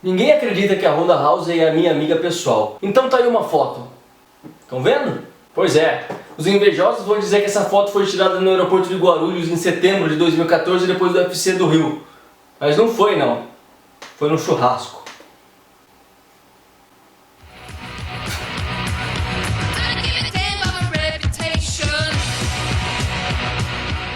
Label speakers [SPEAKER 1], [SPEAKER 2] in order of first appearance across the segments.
[SPEAKER 1] Ninguém acredita que a Ronda Rousey é a minha amiga pessoal. Então tá aí uma foto. Estão vendo? Pois é. Os invejosos vão dizer que essa foto foi tirada no aeroporto de Guarulhos em setembro de 2014, depois do UFC do Rio. Mas não foi não. Foi num churrasco.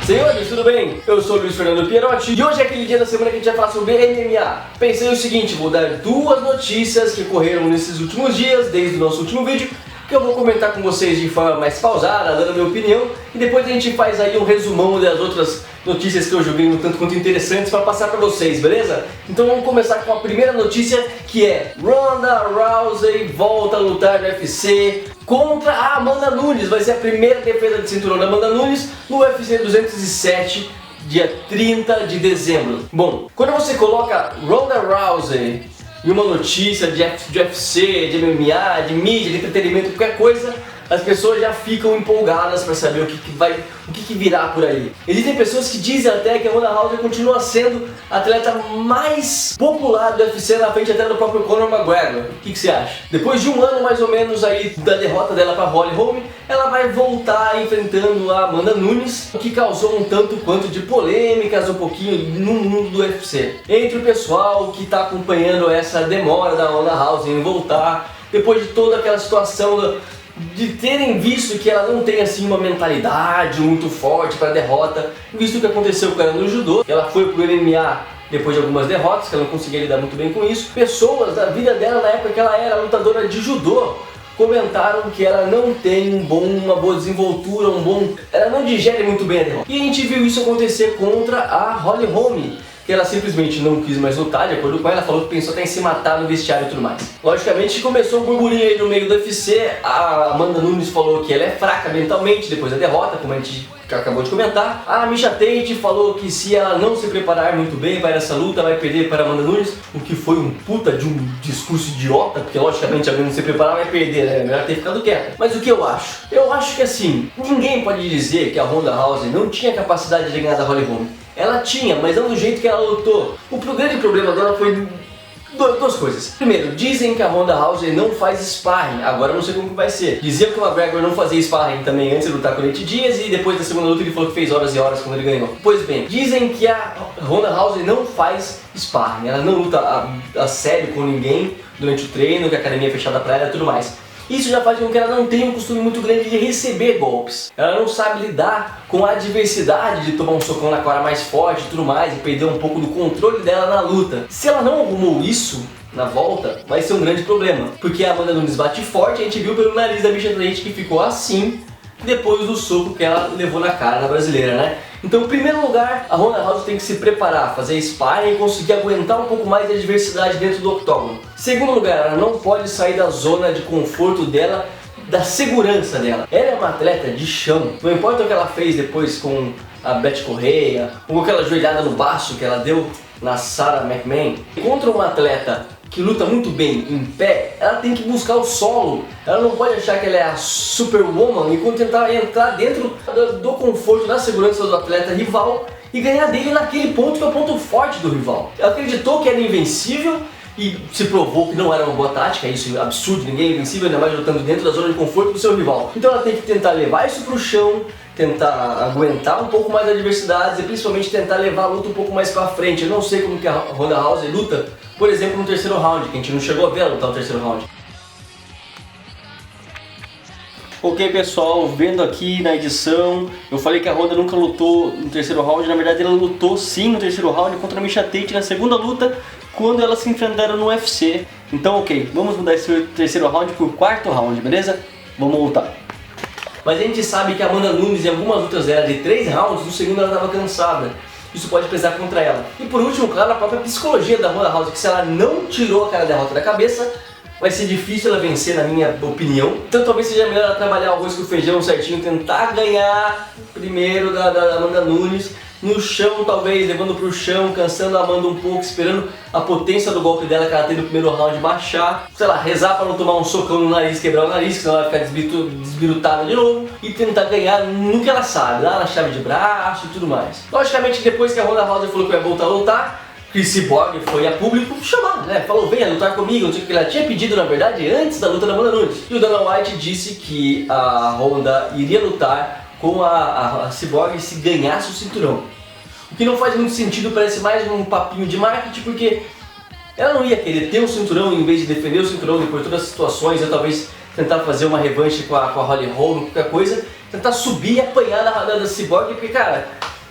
[SPEAKER 1] Senhores, tudo bem? Eu sou o Luiz Fernando Pierotti e hoje é aquele dia da semana que a gente vai falar sobre MMA. Pensei o seguinte, vou dar duas notícias que ocorreram nesses últimos dias, desde o nosso último vídeo, que eu vou comentar com vocês de forma mais pausada, dando a minha opinião, e depois a gente faz aí um resumão das outras notícias que eu joguei no tanto quanto interessantes para passar para vocês, beleza? Então vamos começar com a primeira notícia, que é Ronda Rousey volta a lutar no UFC contra a Amanda Nunes. Vai ser a primeira defesa de cinturão da Amanda Nunes no UFC 207, dia 30 de dezembro. Bom, quando você coloca Ronda Rousey e uma notícia de UFC, de MMA, de mídia, de entretenimento, qualquer coisa, as pessoas já ficam empolgadas para saber o que virá por aí. Existem pessoas que dizem até que a Ronda Rousey continua sendo a atleta mais popular do UFC, na frente até do próprio Conor McGregor. O que você acha? Depois de um ano mais ou menos aí da derrota dela para Holly Holm, ela vai voltar enfrentando a Amanda Nunes, o que causou um tanto quanto de polêmicas um pouquinho no mundo do UFC. Entre o pessoal que está acompanhando essa demora da Ronda Rousey em voltar, depois de toda aquela situação de terem visto que ela não tem assim uma mentalidade muito forte para derrota, visto o que aconteceu com ela no judô. Ela foi pro MMA depois de algumas derrotas, que ela não conseguia lidar muito bem com isso. Pessoas da vida dela na época que ela era lutadora de judô comentaram que ela não tem uma boa desenvoltura, ela não digere muito bem a derrota. E a gente viu isso acontecer contra a Holly Holm, que ela simplesmente não quis mais lutar, de acordo com ela, falou que pensou até em se matar no vestiário e tudo mais. Logicamente começou um burburinho aí no meio do UFC, a Amanda Nunes falou que ela é fraca mentalmente depois da derrota, como a gente acabou de comentar. A Miesha Tate falou que se ela não se preparar muito bem para essa luta, vai perder para a Amanda Nunes, o que foi um puta de um discurso idiota, porque logicamente alguém não se preparar vai perder, né? É melhor ter ficado quieta. Mas o que eu acho? Eu acho que assim, ninguém pode dizer que a Ronda Rousey não tinha capacidade de ganhar da Holly Holm. Ela tinha, mas não do jeito que ela lutou. O grande problema dela foi duas coisas. Primeiro, dizem que a Ronda Rousey não faz sparring, agora eu não sei como que vai ser. Diziam que o McGregor não fazia sparring também antes de lutar com o Nate Diaz, e depois da segunda luta ele falou que fez horas e horas quando ele ganhou. Pois bem, dizem que a Ronda Rousey não faz sparring, ela não luta a sério com ninguém durante o treino, que a academia é fechada pra ela e tudo mais. Isso já faz com que ela não tenha um costume muito grande de receber golpes. Ela não sabe lidar com a adversidade de tomar um socão na cara mais forte e tudo mais, e perder um pouco do controle dela na luta. Se ela não arrumou isso na volta, vai ser um grande problema. Porque a Amanda Nunes bate forte, a gente viu pelo nariz da Miesha Tate que ficou assim depois do soco que ela levou na cara da brasileira, né? Então, em primeiro lugar, a Ronda Rousey tem que se preparar, fazer sparring e conseguir aguentar um pouco mais de adversidade dentro do octógono. Segundo lugar, ela não pode sair da zona de conforto dela, da segurança dela. Ela é uma atleta de chão. Não importa o que ela fez depois com a Bethe Correia, ou aquela joelhada no baço que ela deu na Sarah McMahon. Contra uma atleta que luta muito bem em pé, ela tem que buscar o solo. Ela não pode achar que ela é a superwoman e tentar entrar dentro do conforto, da segurança do atleta rival e ganhar dele naquele ponto que é o ponto forte do rival. Ela acreditou que era invencível e se provou que não era uma boa tática. Isso é absurdo, ninguém é invencível, ainda mais lutando dentro da zona de conforto do seu rival. Então ela tem que tentar levar isso pro chão, tentar aguentar um pouco mais as adversidades e principalmente tentar levar a luta um pouco mais pra frente. Eu não sei como que a Ronda Rousey luta, por exemplo, no terceiro round, que a gente não chegou a ver ela lutar no terceiro round. Ok, pessoal, vendo aqui na edição, eu falei que a Ronda nunca lutou no terceiro round. Na verdade ela lutou sim no terceiro round contra a Miesha Tate na segunda luta, quando elas se enfrentaram no UFC. Então ok, vamos mudar esse terceiro round pro quarto round, beleza? Vamos lutar. Mas a gente sabe que a Amanda Nunes, em algumas lutas dela de 3 rounds, no segundo ela estava cansada. Isso pode pesar contra ela. E por último, claro, a própria psicologia da Ronda Rousey, que se ela não tirou aquela derrota da cabeça, vai ser difícil ela vencer, na minha opinião. Então talvez seja melhor ela trabalhar o arroz com o feijão certinho, tentar ganhar primeiro da Amanda Nunes, no chão talvez, levando pro chão, cansando a Amanda um pouco, esperando a potência do golpe dela que ela tem no primeiro round baixar, sei lá, rezar para não tomar um socão no nariz, quebrar o nariz, senão ela vai ficar desbirutada de novo, e tentar ganhar no que ela sabe, lá na chave de braço e tudo mais. Logicamente, depois que a Ronda Rousey falou que vai voltar a lutar, Chris Cyborg foi a público chamar, né? Falou, venha lutar comigo, não sei o que. Ela tinha pedido, na verdade, antes da luta da Amanda Nunes. E o Dana White disse que a Honda iria lutar com a Cyborg se ganhasse o cinturão. O que não faz muito sentido, parece mais um papinho de marketing, porque ela não ia querer ter um cinturão em vez de defender o cinturão depois de todas as situações, ou talvez tentar fazer uma revanche com a Holly Holm, qualquer coisa, tentar subir e apanhar da Cyborg, porque, cara,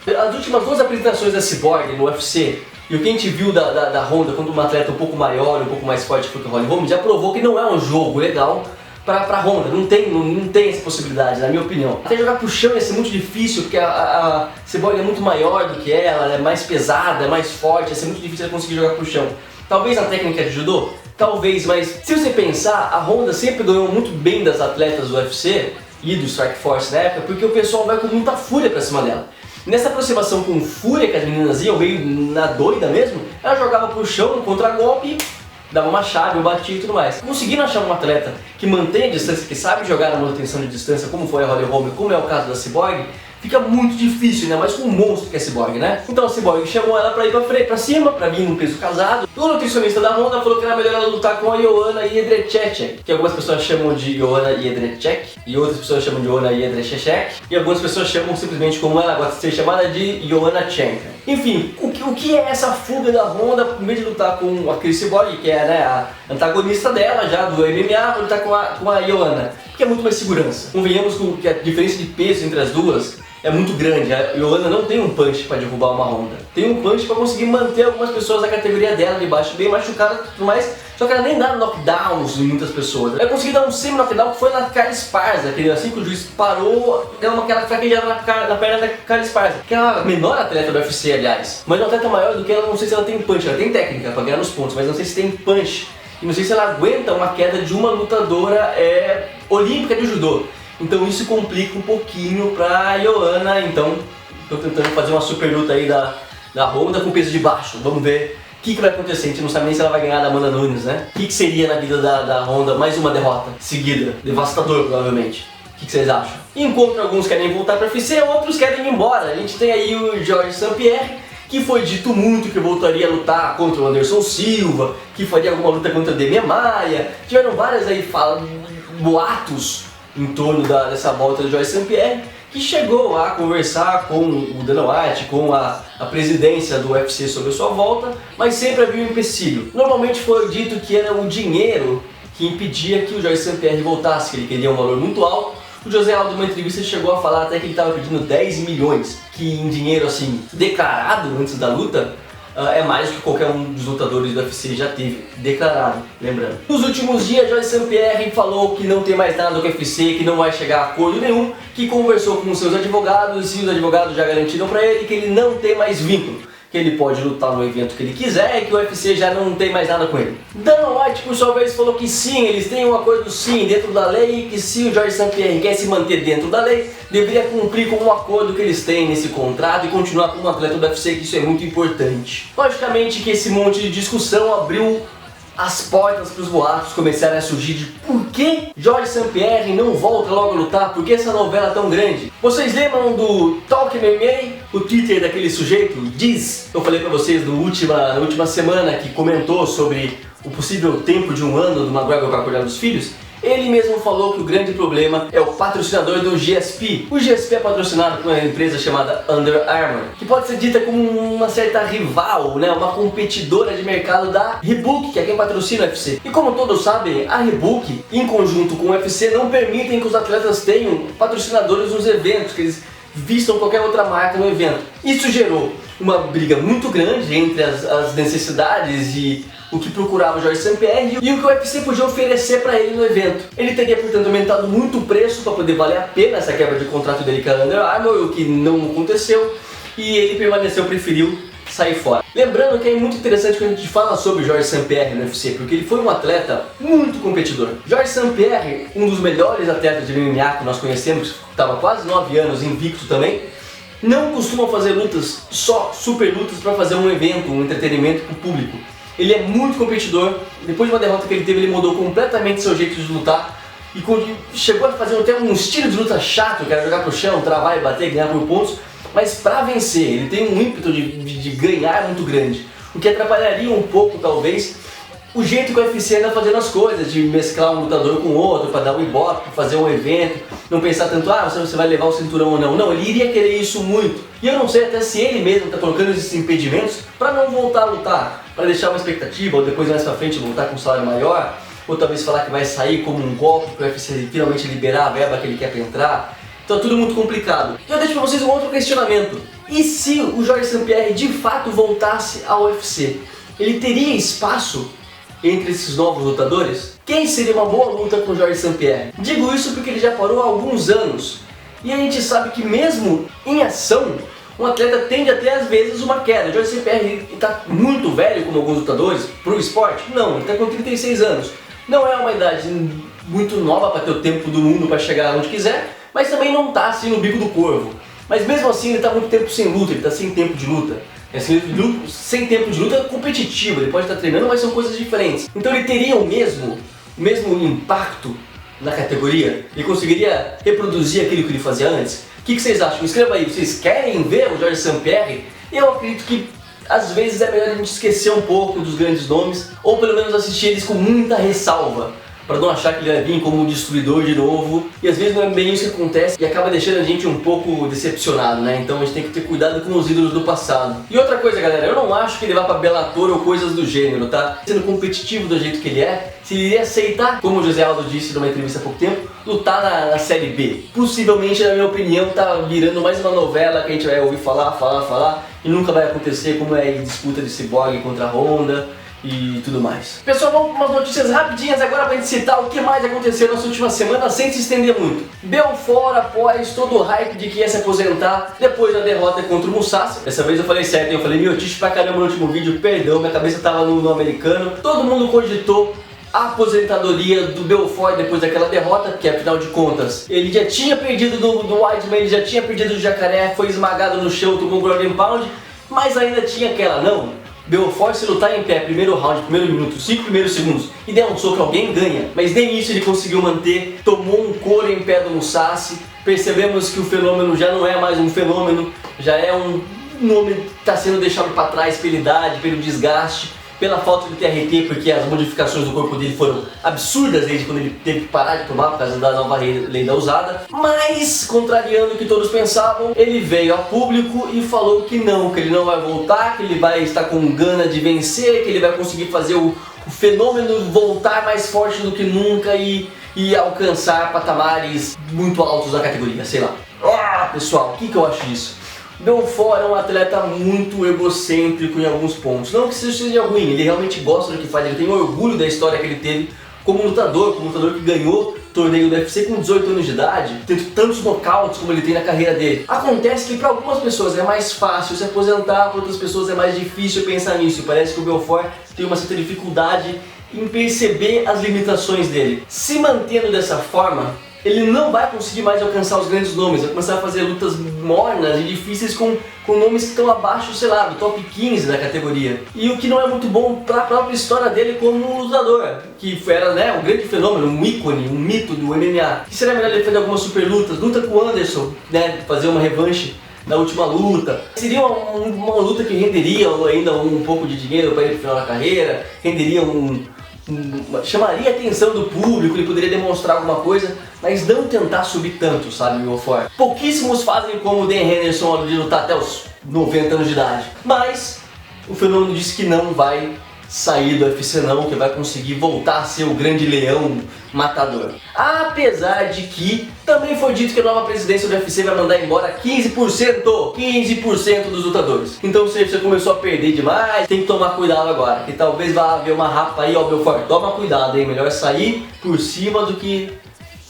[SPEAKER 1] as últimas duas apresentações da Cyborg no UFC e o que a gente viu da Honda quando uma atleta um pouco maior, um pouco mais forte que a Holly Holm, já provou que não é um jogo legal pra Honda, não tem essa possibilidade, na minha opinião. Até jogar pro chão ia ser muito difícil, porque a Cyborg é muito maior do que ela é mais pesada, é mais forte, ia ser muito difícil ela conseguir jogar pro chão. Talvez na técnica de judô, talvez, mas se você pensar, a Honda sempre ganhou muito bem das atletas do UFC e do Strike Force na época, porque o pessoal vai com muita fúria pra cima dela. Nessa aproximação com fúria que as meninas iam, meio na doida mesmo, ela jogava pro chão, contra-golpe e dava uma chave, um batia e tudo mais. Conseguindo achar um atleta que mantém a distância, que sabe jogar na manutenção de distância, como foi a Holly Holm, como é o caso da Cyborg, fica muito difícil, né? Mas com um monstro que é a Cyborg, né? Então a Cyborg chamou ela pra ir pra cima, pra vir num peso casado. O nutricionista da Honda falou que era melhor ela lutar com a Joanna Jędrzejczyk, que algumas pessoas chamam de Joanna Jędrzejczyk, e outras pessoas chamam de Joanna Jędrzejczyk, e algumas pessoas chamam simplesmente como ela gosta de ser chamada de Joanna Chenka. Enfim, o que é essa fuga da Honda, em vez de lutar com a Chris Cyborg, que é, né, a antagonista dela já do MMA, vai lutar com a Joanna, que é muito mais segurança. Convenhamos que a diferença de peso entre as duas é muito grande. A Joanna não tem um punch para derrubar uma Honda. Tem um punch para conseguir manter algumas pessoas da categoria dela de baixo bem machucadas e tudo mais. Só que ela nem dá knockdowns em muitas pessoas. Ela conseguiu dar um semi-knockdown que foi na Kara Esparza, que assim que o juiz parou, deu aquela fraquejada na perna da Kara Esparza, que é a menor atleta do UFC, aliás. Mas uma atleta maior do que ela, não sei se ela tem punch. Ela tem técnica para ganhar nos pontos, mas não sei se tem punch. E não sei se ela aguenta uma queda de uma lutadora olímpica de judô. Então isso complica um pouquinho pra Joanna, então tô tentando fazer uma super luta aí da Honda com peso de baixo. Vamos ver o que vai acontecer, a gente não sabe nem se ela vai ganhar da Amanda Nunes, né? O que seria na vida da Honda mais uma derrota seguida, devastador provavelmente. O que vocês acham? Enquanto alguns querem voltar pra UFC, outros querem ir embora. A gente tem aí o Georges St-Pierre, que foi dito muito que voltaria a lutar contra o Anderson Silva, que faria alguma luta contra o Demian Maia. Tiveram várias aí boatos em torno dessa volta do Georges St-Pierre, que chegou a conversar com o Dana White, com a presidência do UFC sobre a sua volta, mas sempre havia um empecilho. Normalmente foi dito que era o dinheiro que impedia que o Georges St-Pierre voltasse, que ele queria um valor muito alto. O José Aldo, numa entrevista, chegou a falar até que ele estava pedindo 10 milhões, que em dinheiro assim, declarado antes da luta, é mais do que qualquer um dos lutadores do UFC já teve declarado, lembrando. Nos últimos dias, Georges St-Pierre falou que não tem mais nada do UFC, que não vai chegar a acordo nenhum, que conversou com seus advogados e os advogados já garantiram para ele que ele não tem mais vínculo, que ele pode lutar no evento que ele quiser e que o UFC já não tem mais nada com ele. Dana White, por sua vez, falou que sim, eles têm um acordo sim dentro da lei e que se o Georges St-Pierre quer se manter dentro da lei, deveria cumprir com um acordo que eles têm nesse contrato e continuar como atleta do UFC, que isso é muito importante. Logicamente que esse monte de discussão abriu as portas para os boatos começarem a surgir de por que Georges St-Pierre não volta logo a lutar, por que essa novela é tão grande. Vocês lembram do Talk MMA? O Twitter daquele sujeito, Diz, eu falei para vocês na última semana, que comentou sobre o possível tempo de um ano do McGregor para cuidar dos filhos. Ele mesmo falou que o grande problema é o patrocinador do GSP. O GSP é patrocinado por uma empresa chamada Under Armour, que pode ser dita como uma certa rival, né? Uma competidora de mercado da Reebok, que é quem patrocina o UFC. E como todos sabem, a Reebok, em conjunto com o UFC, não permitem que os atletas tenham patrocinadores nos eventos, que eles vistam qualquer outra marca no evento. Isso gerou uma briga muito grande entre as necessidades e o que procurava o Georges St-Pierre e o que o UFC podia oferecer para ele no evento. Ele teria, portanto, aumentado muito o preço para poder valer a pena essa quebra de contrato dele com a Under Armour, o que não aconteceu, e ele preferiu sair fora. Lembrando que é muito interessante quando a gente fala sobre o Georges St-Pierre no UFC, porque ele foi um atleta muito competidor. Georges St-Pierre, um dos melhores atletas de MMA que nós conhecemos, estava quase 9 anos invicto também, não costuma fazer lutas, só super lutas, para fazer um evento, um entretenimento para o público. Ele é muito competidor. Depois de uma derrota que ele teve, ele mudou completamente seu jeito de lutar e chegou a fazer até um estilo de luta chato, que era jogar pro chão, travar e bater, ganhar por pontos, mas para vencer, ele tem um ímpeto de ganhar muito grande. o que atrapalharia um pouco, talvez, o jeito que o UFC anda fazendo as coisas, de mesclar um lutador com outro, para dar um ibope, para fazer um evento, não pensar tanto, você vai levar o cinturão ou não. Não, ele iria querer isso muito. E eu não sei até se ele mesmo está colocando esses impedimentos para não voltar a lutar, para deixar uma expectativa, ou depois mais pra frente voltar com um salário maior, ou talvez falar que vai sair como um golpe para o UFC finalmente liberar a verba que ele quer para entrar. Então é tudo muito complicado. E eu deixo para vocês um outro questionamento. E se o Georges St-Pierre de fato voltasse ao UFC? Ele teria espaço entre esses novos lutadores? Quem seria uma boa luta com o Georges St-Pierre? Digo isso porque ele já parou há alguns anos. E a gente sabe que mesmo em ação, um atleta tende a ter às vezes uma queda. O Georges St-Pierre está muito velho, como alguns lutadores, para o esporte? Não, ele está com 36 anos. Não é uma idade muito nova para ter o tempo do mundo para chegar onde quiser, mas também não está assim no bico do corvo. Mas mesmo assim ele está muito tempo sem luta, ele está sem tempo de luta. Sem tempo de luta competitivo, ele pode estar treinando, mas são coisas diferentes. Então ele teria o mesmo impacto na categoria? Ele conseguiria reproduzir aquilo que ele fazia antes? O que vocês acham? Escreva aí, vocês querem ver o Georges St-Pierre? Eu acredito que às vezes é melhor a gente esquecer um pouco dos grandes nomes, ou pelo menos assistir eles com muita ressalva, para não achar que ele vai vir como um destruidor de novo. E às vezes não é bem isso que acontece e acaba deixando a gente um pouco decepcionado, né? Então a gente tem que ter cuidado com os ídolos do passado. E outra coisa, galera, eu não acho que ele vá para Bellator ou coisas do gênero, tá? Sendo competitivo do jeito que ele é, se ele iria aceitar, como o José Aldo disse numa entrevista há pouco tempo, lutar na Série B. Possivelmente, na minha opinião, tá virando mais uma novela que a gente vai ouvir falar e nunca vai acontecer, como é a disputa de Cyborg contra a Honda e tudo mais. Pessoal, vamos para umas notícias rapidinhas agora pra gente citar o que mais aconteceu nessa última semana sem se estender muito. Belfort, após todo o hype de que ia se aposentar depois da derrota contra o Mousasi. Dessa vez eu falei certo, eu falei miotiche pra caramba no último vídeo, perdão, minha cabeça tava no americano. Todo mundo cogitou a aposentadoria do Belfort depois daquela derrota, porque afinal de contas ele já tinha perdido do Weidman, ele já tinha perdido do Jacaré, foi esmagado no chão, tomou um ground and pound, mas ainda tinha aquela, não, Belfort, se lutar em pé, primeiro round, primeiro minuto, 5 primeiros segundos e der um soco, alguém ganha. Mas nem isso ele conseguiu manter, tomou um couro em pé do Mousasi. Percebemos que o fenômeno já não é mais um fenômeno, já é um nome que está sendo deixado para trás pela idade, pelo desgaste, pela falta de TRT, porque as modificações do corpo dele foram absurdas desde quando ele teve que parar de tomar por causa da nova lei da usada. Mas, contrariando o que todos pensavam, ele veio ao público e falou que ele não vai voltar, que ele vai estar com gana de vencer, que ele vai conseguir fazer o fenômeno voltar mais forte do que nunca e alcançar patamares muito altos da categoria, sei lá. Pessoal, o que eu acho disso? Belfort é um atleta muito egocêntrico em alguns pontos. Não que isso seja ruim, ele realmente gosta do que faz, ele tem orgulho da história que ele teve como lutador que ganhou torneio do UFC com 18 anos de idade, tendo tantos nocautes como ele tem na carreira dele. Acontece que para algumas pessoas é mais fácil se aposentar, para outras pessoas é mais difícil pensar nisso. E parece que o Belfort tem uma certa dificuldade em perceber as limitações dele. Se mantendo dessa forma, ele não vai conseguir mais alcançar os grandes nomes, vai começar a fazer lutas mornas e difíceis com nomes que estão abaixo, sei lá, do top 15 da categoria. E o que não é muito bom para a própria história dele como lutador, que era, né, um grande fenômeno, um ícone, um mito do MMA. Que seria melhor defender algumas super lutas, luta com o Anderson, né, fazer uma revanche na última luta. Seria uma luta que renderia ainda um pouco de dinheiro para ele no final da carreira, renderia chamaria a atenção do público, ele poderia demonstrar alguma coisa, mas não tentar subir tanto, sabe, Belfort? Pouquíssimos fazem como o Dan Henderson de lutar até os 90 anos de idade, mas o fenômeno disse que não vai sair do UFC não, que vai conseguir voltar a ser o grande leão matador. Apesar de que também foi dito que a nova presidência do UFC vai mandar embora 15% dos lutadores. Então se você começou a perder demais, tem que tomar cuidado agora, que talvez vá haver uma rapa aí, ó, Belfort, toma cuidado, hein, melhor sair por cima do que,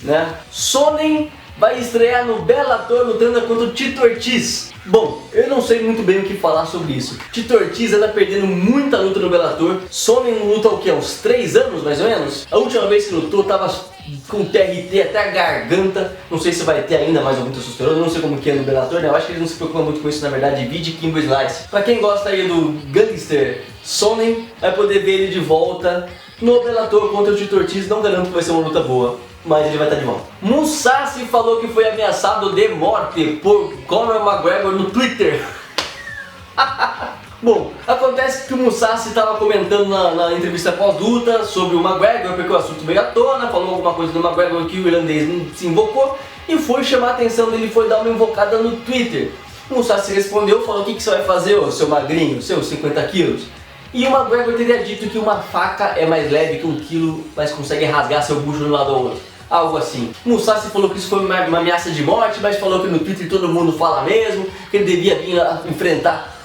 [SPEAKER 1] né? Sonnen vai estrear no Bellator lutando contra o Tito Ortiz. Bom, eu não sei muito bem o que falar sobre isso. Tito Ortiz anda perdendo muita luta no Bellator. Sonnen luta o que? Uns 3 anos mais ou menos? A última vez que lutou tava com TRT até a garganta. Não sei se vai ter ainda mais algum testosterona, não sei como que é no Bellator, né? Eu acho que eles não se preocupam muito com isso, na verdade. Vide Kimbo Slice. Pra quem gosta aí do gangster Sonnen, vai poder ver ele de volta no Bellator contra o Tito Ortiz. Não garanto que vai ser uma luta boa, mas ele vai estar de volta. Mousasi falou que foi ameaçado de morte por Conor McGregor no Twitter. Bom, acontece que o Mousasi estava comentando na entrevista pós-luta sobre o McGregor, porque o assunto veio à tona, falou alguma coisa do McGregor que o irlandês não se invocou, e foi chamar a atenção dele, foi dar uma invocada no Twitter. O Mousasi respondeu, falou: o que você vai fazer, ô seu magrinho, seus 50 quilos? E o McGregor teria dito que uma faca é mais leve que 1 quilo, mas consegue rasgar seu bucho de um lado ao outro. Algo assim. O Mousasi falou que isso foi uma ameaça de morte, mas falou que no Twitter todo mundo fala mesmo, que ele devia vir enfrentar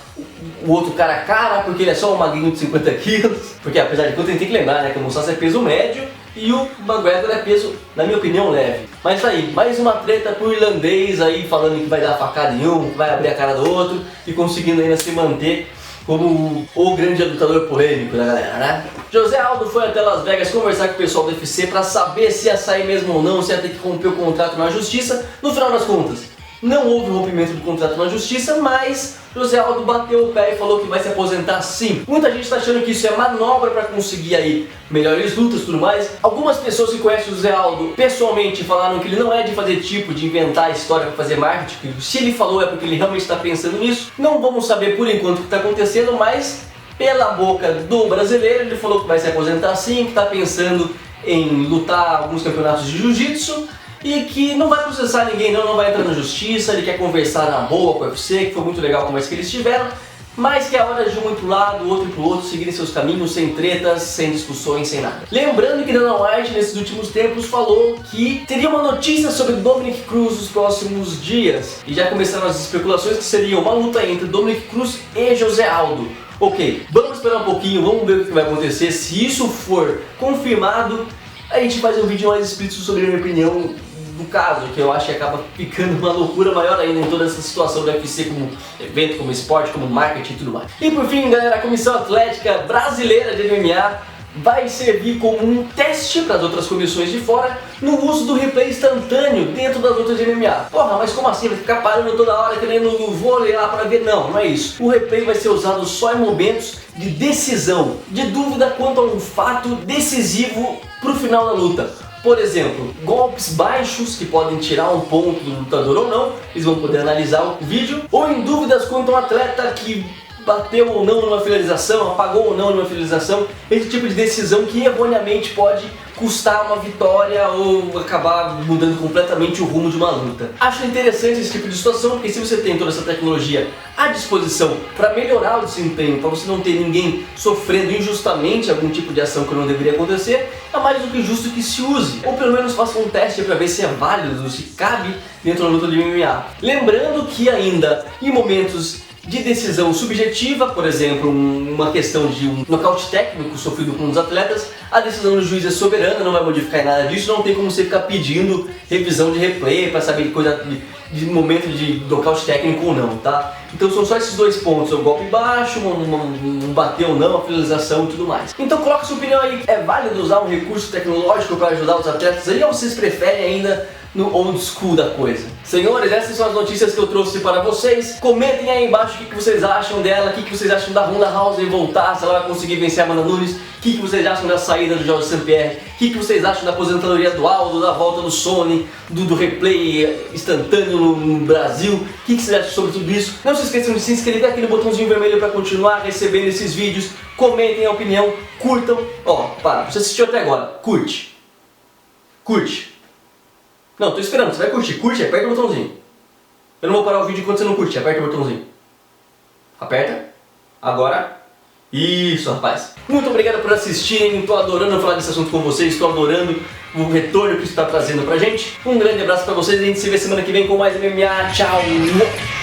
[SPEAKER 1] o outro cara a cara, porque ele é só um magrinho de 50 quilos. Porque apesar de tudo, a gente tem que lembrar, né, que o Mousasi é peso médio e o McGregor é peso, na minha opinião, leve. Mas tá aí, mais uma treta pro irlandês aí, falando que vai dar facada em um, que vai abrir a cara do outro, e conseguindo ainda se manter como o grande lutador polêmico da galera, né? José Aldo foi até Las Vegas conversar com o pessoal do UFC para saber se ia sair mesmo ou não, se ia ter que romper o contrato na justiça. No final das contas, não houve rompimento do contrato na justiça, mas José Aldo bateu o pé e falou que vai se aposentar sim. Muita gente está achando que isso é manobra para conseguir aí melhores lutas e tudo mais. Algumas pessoas que conhecem o José Aldo pessoalmente falaram que ele não é de fazer tipo, de inventar história para fazer marketing. Se ele falou é porque ele realmente está pensando nisso. Não vamos saber por enquanto o que está acontecendo, mas pela boca do brasileiro ele falou que vai se aposentar sim, que está pensando em lutar alguns campeonatos de jiu-jitsu. E que não vai processar ninguém não vai entrar na justiça, ele quer conversar na boa com o UFC, que foi muito legal a conversa que eles tiveram, mas que é hora de um ir pro lado, o outro ir pro outro, seguirem seus caminhos, sem tretas, sem discussões, sem nada. Lembrando que Dana White, nesses últimos tempos, falou que teria uma notícia sobre Dominick Cruz nos próximos dias, e já começaram as especulações que seria uma luta entre Dominick Cruz e José Aldo. Ok, vamos esperar um pouquinho, vamos ver o que vai acontecer. Se isso for confirmado, a gente faz um vídeo mais explícito sobre a minha opinião do caso, que eu acho que acaba ficando uma loucura maior ainda em toda essa situação do UFC como evento, como esporte, como marketing e tudo mais. E por fim, galera, a Comissão Atlética Brasileira de MMA vai servir como um teste para as outras comissões de fora no uso do replay instantâneo dentro das lutas de MMA. Porra, mas como assim? Vai ficar parando toda hora querendo no vôlei lá para ver? Não, não é isso. O replay vai ser usado só em momentos de decisão, de dúvida quanto a um fato decisivo pro final da luta. Por exemplo, golpes baixos que podem tirar um ponto do lutador ou não, eles vão poder analisar o vídeo, ou em dúvidas quanto a um atleta que bateu ou não numa finalização, apagou ou não numa finalização, esse tipo de decisão que erroneamente pode custar uma vitória ou acabar mudando completamente o rumo de uma luta. Acho interessante esse tipo de situação, porque se você tem toda essa tecnologia à disposição para melhorar o desempenho, para você não ter ninguém sofrendo injustamente algum tipo de ação que não deveria acontecer, é mais do que justo que se use, ou pelo menos faça um teste para ver se é válido, se cabe dentro da luta de MMA. Lembrando que ainda em momentos de decisão subjetiva, por exemplo, uma questão de um nocaute técnico sofrido por um dos atletas, a decisão do juiz é soberana, não vai modificar em nada disso, não tem como você ficar pedindo revisão de replay para saber coisa de momento de nocaute técnico ou não, tá? Então são só esses dois pontos, o golpe baixo, um bater ou não, a finalização e tudo mais. Então coloca sua opinião aí, é válido usar um recurso tecnológico para ajudar os atletas aí, ou vocês preferem ainda no old school da coisa? Senhores, essas são as notícias que eu trouxe para vocês. Comentem aí embaixo o que vocês acham dela, o que vocês acham da Ronda Rousey voltar, se ela vai conseguir vencer a Amanda Nunes, o que vocês acham da saída do Georges St-Pierre, o que vocês acham da aposentadoria do Aldo, da volta do Sony, do replay instantâneo no Brasil, o que vocês acham sobre tudo isso? Não se esqueçam de se inscrever aqui no botãozinho vermelho para continuar recebendo esses vídeos. Comentem a opinião, curtam. Ó, você assistiu até agora, curte. Curte. Não, tô esperando, você vai curtir. Curte, aperta o botãozinho. Eu não vou parar o vídeo enquanto você não curte, aperta o botãozinho. Aperta. Agora. Isso, rapaz. Muito obrigado por assistirem, tô adorando falar desse assunto com vocês, tô adorando o retorno que isso tá trazendo pra gente. Um grande abraço pra vocês, a gente se vê semana que vem com mais MMA. Tchau!